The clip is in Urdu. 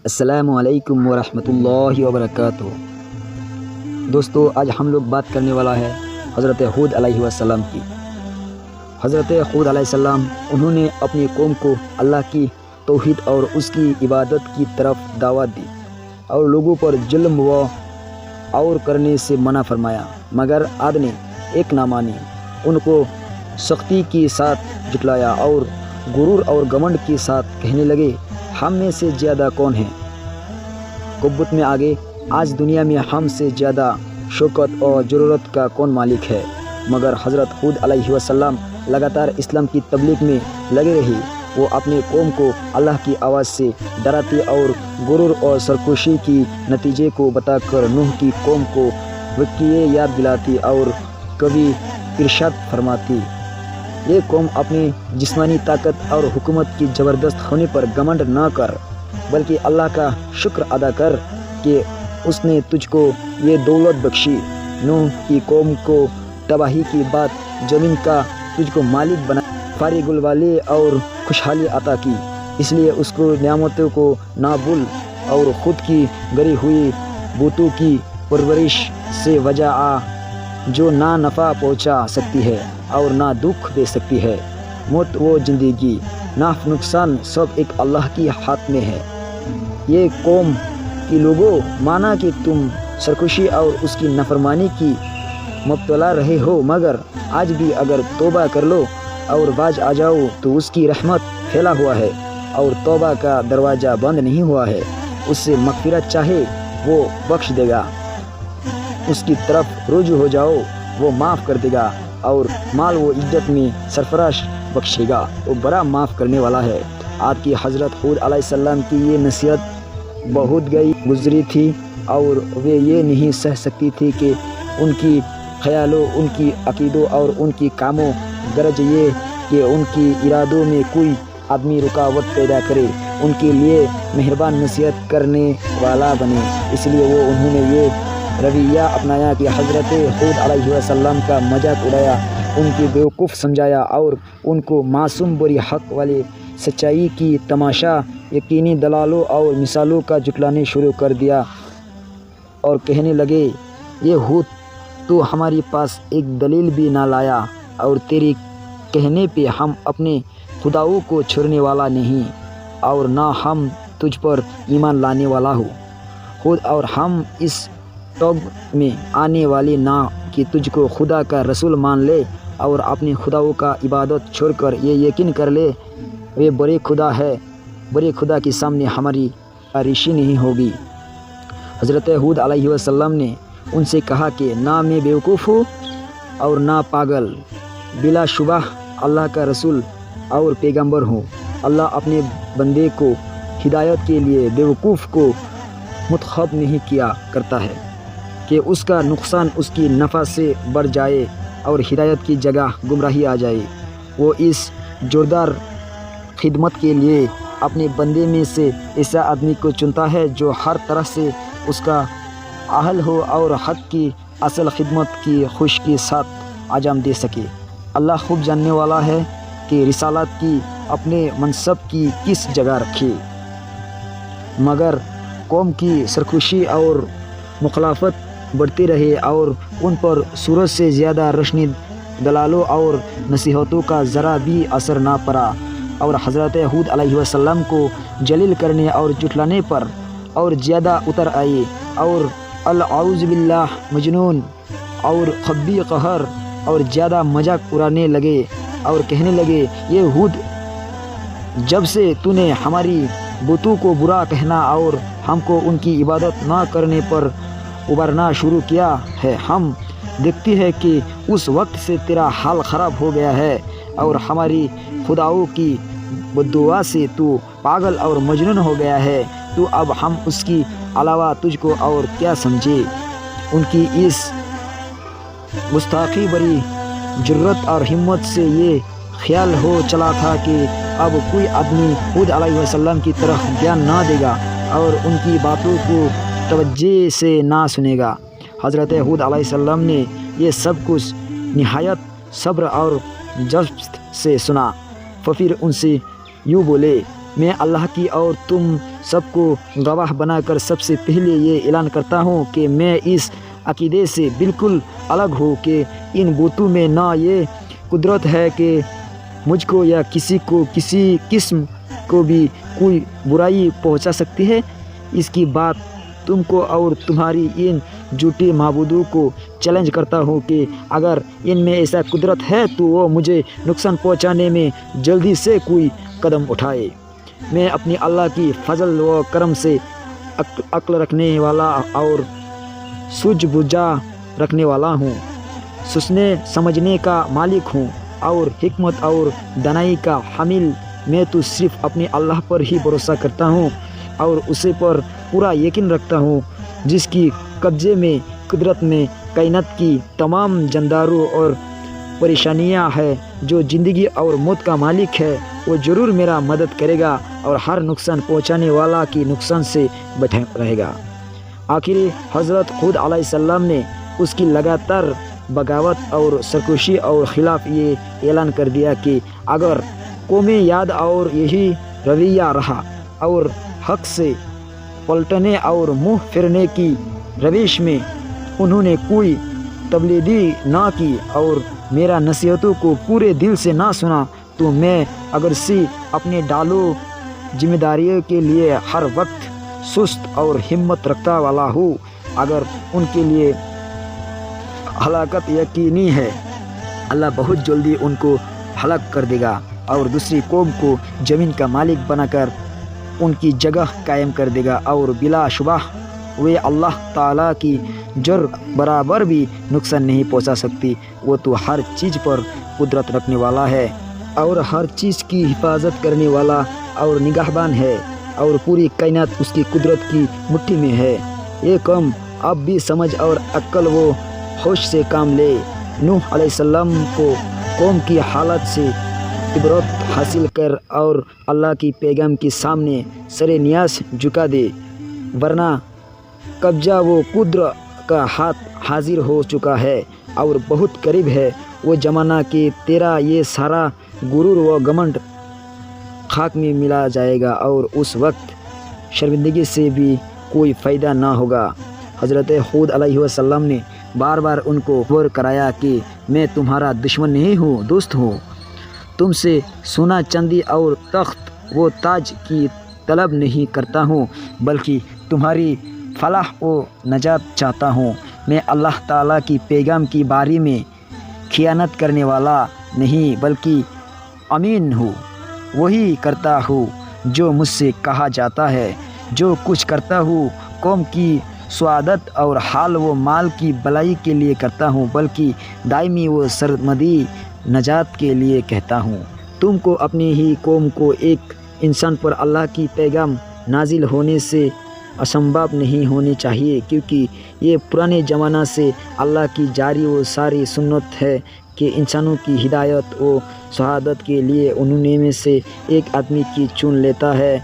السلام علیکم ورحمۃ اللہ وبرکاتہ۔ دوستو، آج ہم لوگ بات کرنے والا ہے حضرت ہود علیہ السلام کی۔ حضرت ہود علیہ السلام انہوں نے اپنی قوم کو اللہ کی توحید اور اس کی عبادت کی طرف دعوت دی اور لوگوں پر ظلم و اور کرنے سے منع فرمایا، مگر عاد نے ایک نہ مانی، ان کو سختی کے ساتھ جھٹلایا اور غرور اور گھمنڈ کے ساتھ کہنے لگے، ہم میں سے زیادہ کون ہیں؟ قبت میں آگے، آج دنیا میں ہم سے زیادہ شوکت اور ضرورت کا کون مالک ہے؟ مگر حضرت ہود علیہ السلام لگاتار اسلام کی تبلیغ میں لگے رہے۔ وہ اپنے قوم کو اللہ کی آواز سے ڈراتی اور غرور اور سرکشی کی نتیجے کو بتا کر نوح کی قوم کو واقعے یاد دلاتی اور کبھی ارشاد فرماتی، یہ قوم اپنی جسمانی طاقت اور حکومت کی زبردست ہونے پر گھمنڈ نہ کر، بلکہ اللہ کا شکر ادا کر کہ اس نے تجھ کو یہ دولت بخشی۔ نوح کی قوم کو تباہی کی بعد زمین کا تجھ کو مالک بنا، فارغ البال اور خوشحالی عطا کی، اس لیے اس کو نعمتوں کو نہ بھول اور خود کی گری ہوئی بتوں کی پرورش سے وجہ آ جو نہ نفع پہنچا سکتی ہے اور نہ دکھ دے سکتی ہے۔ موت و زندگی، نفع نقصان سب ایک اللہ کی ہاتھ میں ہے۔ یہ قوم کی لوگوں، مانا کہ تم سرکشی اور اس کی نافرمانی کی مبتلا رہے ہو، مگر آج بھی اگر توبہ کر لو اور باز آ جاؤ تو اس کی رحمت پھیلا ہوا ہے اور توبہ کا دروازہ بند نہیں ہوا ہے۔ اس سے مغفرت چاہے وہ بخش دے گا، اس کی طرف رجوع ہو جاؤ وہ معاف کر دے گا اور مال و عزت میں سرفراز بخشے گا، وہ بڑا معاف کرنے والا ہے۔ آج کی حضرت ہود علیہ السلام کی یہ نصیحت بہت گزری تھی اور وہ یہ نہیں سہ سکتی تھی کہ ان کی خیالوں، ان کی عقیدوں اور ان کی کاموں غرض یہ کہ ان کی ارادوں میں کوئی آدمی رکاوٹ پیدا کرے، ان کے لیے مہربان نصیحت کرنے والا بنے۔ اس لیے وہ انہوں نے یہ رویہ اپنایا کہ حضرت ہود علیہ السلام کا مذاق اڑایا، ان کی بیوقوف سمجھایا اور ان کو معصوم بری حق والے سچائی کی تماشا یقینی دلالوں اور مثالوں کا جھٹلانے شروع کر دیا اور کہنے لگے، یہ ہود تو ہمارے پاس ایک دلیل بھی نہ لایا اور تیرے کہنے پہ ہم اپنے خداؤں کو چھوڑنے والا نہیں اور نہ ہم تجھ پر ایمان لانے والا ہود، اور ہم اس توب میں آنے والے نہ کہ تجھ کو خدا کا رسول مان لے اور اپنے خداؤں کا عبادت چھوڑ کر یہ یقین کر لے وہ بڑے خدا ہے، بڑے خدا کے سامنے ہماری ریشی نہیں ہوگی۔ حضرت ہود علیہ السلام نے ان سے کہا کہ نہ میں بیوقوف ہوں اور نہ پاگل، بلا شبہ اللہ کا رسول اور پیغمبر ہوں۔ اللہ اپنے بندے کو ہدایت کے لیے بیوقوف کو منتخب نہیں کیا کرتا ہے کہ اس کا نقصان اس کی نفع سے بڑھ جائے اور ہدایت کی جگہ گمراہی آ جائے۔ وہ اس جوردار خدمت کے لیے اپنے بندے میں سے ایسا آدمی کو چنتا ہے جو ہر طرح سے اس کا اہل ہو اور حق کی اصل خدمت کی خوش کے ساتھ انجام دے سکے۔ اللہ خوب جاننے والا ہے کہ رسالت کی اپنے منصب کی کس جگہ رکھے، مگر قوم کی سرکشی اور مخالفت بڑھتی رہے اور ان پر سورج سے زیادہ روشنی دلالوں اور نصیحتوں کا ذرا بھی اثر نہ پڑا اور حضرت ہود علیہ السلام کو جلیل کرنے اور جھٹلانے پر اور زیادہ اتر آئے اور اعوذ باللہ مجنون اور خبی قہر اور زیادہ مذاق اڑانے لگے اور کہنے لگے، یہ ہود، جب سے تو نے ہماری بتوں کو برا کہنا اور ہم کو ان کی عبادت نہ کرنے پر ابھرنا شروع کیا ہے، ہم دیکھتے ہیں کہ اس وقت سے تیرا حال خراب ہو گیا ہے اور ہماری خداؤں کی بددعا سے تو پاگل اور مجنون ہو گیا ہے، تو اب ہم اس کی علاوہ تجھ کو اور کیا سمجھے۔ ان کی اس گستاخی بری جرت اور ہمت سے یہ خیال ہو چلا تھا کہ اب کوئی آدمی ہود علیہ السلام کی طرف دھیان نہ دے گا اور ان کی باتوں کو توجہ سے نہ سنے گا۔ حضرت ہود علیہ السلام نے یہ سب کچھ نہایت صبر اور جذب سے سنا، پھر ان سے یوں بولے، میں اللہ کی اور تم سب کو گواہ بنا کر سب سے پہلے یہ اعلان کرتا ہوں کہ میں اس عقیدے سے بالکل الگ ہوں کہ ان بتوں میں نہ یہ قدرت ہے کہ مجھ کو یا کسی کو کسی قسم کو بھی کوئی برائی پہنچا سکتی ہے۔ اس کی بات تم کو اور تمہاری ان جھوٹے معبودوں کو چیلنج کرتا ہوں کہ اگر ان میں ایسا قدرت ہے تو وہ مجھے نقصان پہنچانے میں جلدی سے کوئی قدم اٹھائے۔ میں اپنی اللہ کی فضل و کرم سے عقل رکھنے والا اور سوجھ بوجھ رکھنے والا ہوں، سوچنے سمجھنے کا مالک ہوں اور حکمت اور دانائی کا حامل۔ میں تو صرف اپنے اللہ پر ہی بھروسہ کرتا ہوں اور اسے پر پورا یقین رکھتا ہوں جس کی قبضے میں قدرت میں کائنات کی تمام جانداروں اور پریشانیاں ہے، جو زندگی اور موت کا مالک ہے۔ وہ ضرور میرا مدد کرے گا اور ہر نقصان پہنچانے والا کی نقصان سے بچا رہے گا۔ آخر حضرت خود علیہ السلام نے اس کی لگاتار بغاوت اور سرکشی اور خلاف یہ اعلان کر دیا کہ اگر قومیں یاد اور یہی رویہ رہا اور حق سے پلٹنے اور منہ پھیرنے کی روش میں انہوں نے کوئی تبدیلی نہ کی اور میرا نصیحتوں کو پورے دل سے نہ سنا تو میں اگرچہ اپنے ڈالو ذمہ داریوں کے لیے ہر وقت سست اور ہمت رکھتا والا ہوں، اگر ان کے لیے ہلاکت یقینی ہے، اللہ بہت جلدی ان کو ہلاک کر دے گا اور دوسری قوم کو زمین کا مالک بنا کر ان کی جگہ قائم کر دے گا، اور بلا شبہ وہ اللہ تعالیٰ کی جر برابر بھی نقصان نہیں پہنچا سکتی۔ وہ تو ہر چیز پر قدرت رکھنے والا ہے اور ہر چیز کی حفاظت کرنے والا اور نگہبان ہے، اور پوری کائنات اس کی قدرت کی مٹھی میں ہے۔ یہ قوم اب بھی سمجھ اور عقل و ہوش سے کام لے۔ نوح علیہ السلام کو قوم کی حالت سے عبرت حاصل کر اور اللہ کی پیغام کے سامنے سر نیاز جھکا دے، ورنہ قبضہ و قدرت کا ہاتھ حاضر ہو چکا ہے اور بہت قریب ہے وہ زمانہ کہ تیرا یہ سارا غرور و گھمنڈ خاک میں ملا جائے گا اور اس وقت شرمندگی سے بھی کوئی فائدہ نہ ہوگا۔ حضرت ہود علیہ السلام نے بار بار ان کو غور کرایا کہ میں تمہارا دشمن نہیں ہوں، دوست ہوں۔ تم سے سونا چاندی اور تخت و تاج کی طلب نہیں کرتا ہوں، بلکہ تمہاری فلاح و نجات چاہتا ہوں۔ میں اللہ تعالیٰ کی پیغام کی باری میں خیانت کرنے والا نہیں بلکہ امین ہوں، وہی کرتا ہوں جو مجھ سے کہا جاتا ہے۔ جو کچھ کرتا ہوں قوم کی سعادت اور حال و مال کی بھلائی کے لیے کرتا ہوں، بلکہ دائمی و سرمدی نجات کے لیے کہتا ہوں۔ تم کو اپنی ہی قوم کو ایک انسان پر اللہ کی پیغام نازل ہونے سے اسباب نہیں ہونی چاہیے، کیونکہ یہ پرانے زمانہ سے اللہ کی جاری و ساری سنت ہے کہ انسانوں کی ہدایت و سعادت کے لیے انہوں میں سے ایک آدمی کی چن لیتا ہے۔